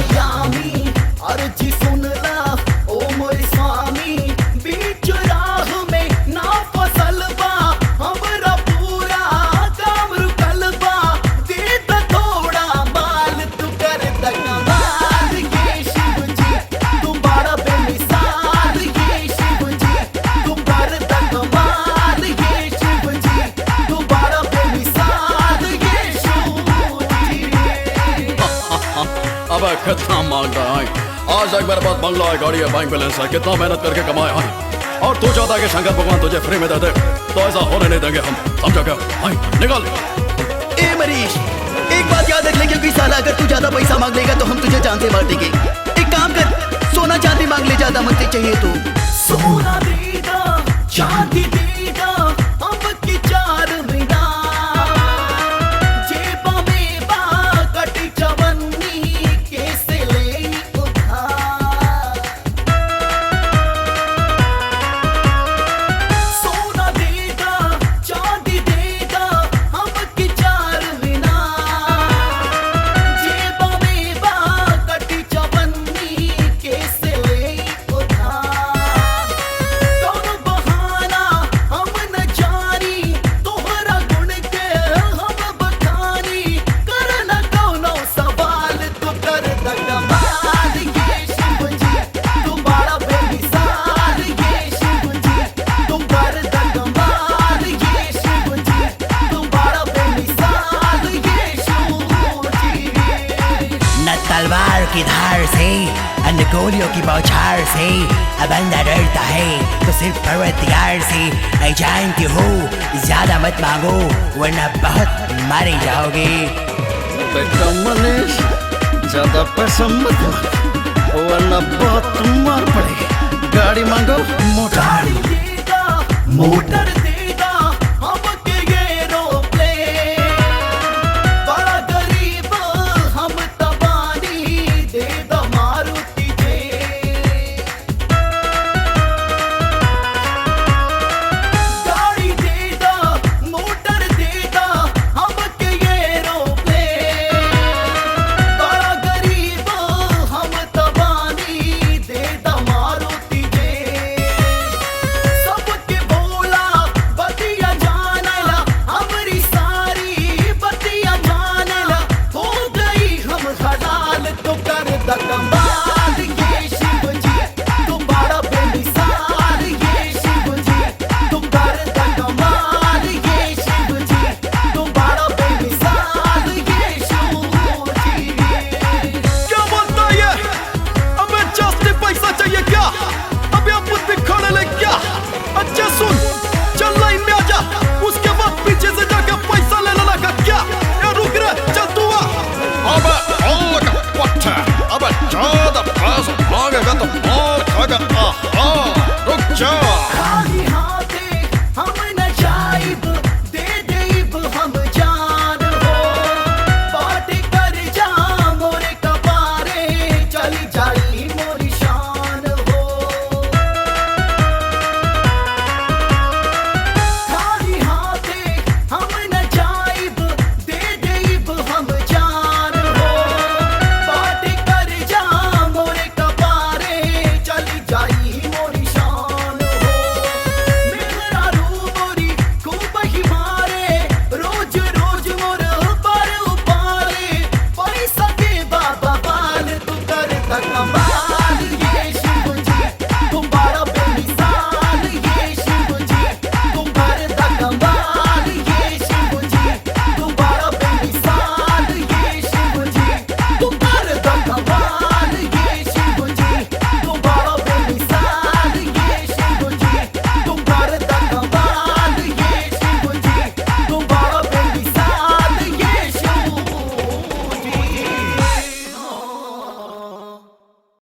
अंतर्यामी अर्जी सुन ला ओ मोरे स्वामी बीच राह में ना फसल बा हमरा पूरा काम रुकल बा दे द थोड़ा माल तू कर द कमाल ये शिव जी तू बड़ा बेमिसाल ये शिव जी तू कर द कमाल ये शिव जी तू बड़ा बेमिसाल ये शिव जी। अब कितना मांग रहा है? आज एक मेरे पास बंगला है, गाड़ी है, बैंक बैलेंस है, कितना मेहनत करके कमाए हैं और तू चाहता है कि शंकर भगवान तुझे फ्री में दे दे, तो ऐसा होने नहीं देंगे हम, समझा क्या? निकल। ए मरीज, एक बात याद रख ले क्योंकि साला अगर तू ज्यादा पैसा मांग लेगा तो हम तुझे जान से मार देंगे। एक काम कर, सोना चांदी मांग ले, ज्यादा मुझसे चाहिए तो सोना देगा चांदी देगा अब की 4 महीना जेबा में बा कटी चवन्नी कैसे ले उधार। सोना देगा चांदी देगा अब की 4 महीना जेबा में बा कटी चवन्नी कैसे ले उधार। कौनो बहाना हम न जानी तोहरा गुण के हम बखानी कर न कौनो सवाल तू कर द कमाल ये शिव जी तू बड़ा बेमिसाल ये शिव जी तू कर द कमाल ये शिव जी तू बड़ा बेमिसाल ये शिव जी। न तलवार की धार से न गोलियों की बौछार से अब बंदा डरता है तो सिर्फ परवरदिगार से। मैं जानती हूँ ज्यादा मत मांगो वरना बहुत मारे जाओगे। बेटा मनीष, ज्यादा पैसा मत मांगो वरना बहुत मार पड़ेगी। गाड़ी मांगो, मोटर गाड़ी देगा मोटर देगा हम के एरोप्लेन बड़ा गरीब हम तबानी दे द मारुति जेट। गाड़ी देगा मोटर देगा हम के एरोप्लेन बड़ा गरीब हम तबानी दे द मारुति जेट। सबके बोला बतिया जानला हमारी सारी बतिया जानला हो गई हम हलाल तो कर द कमाल ये शिव जी तू बड़ा बेमिसाल ये शिव जी तू कर द कमाल ये शिव जी तू बड़ा बेमिसाल ये शिव जी। क्या बोलता है ये? अबे जास्ती पैसा चाहिए क्या? अबे आप बुद्धि खाने लग क्या? अच्छा सुन, चल लाइन में आजा, उसके बाद पीछे से जाके पैसा ले लेना का क्या? या रुक रे, चल तू आ। अबे अल्लाह का पट्टा, अबे ज्यादा पैसा मांगेगा तो मार खाएगा। रुक जा।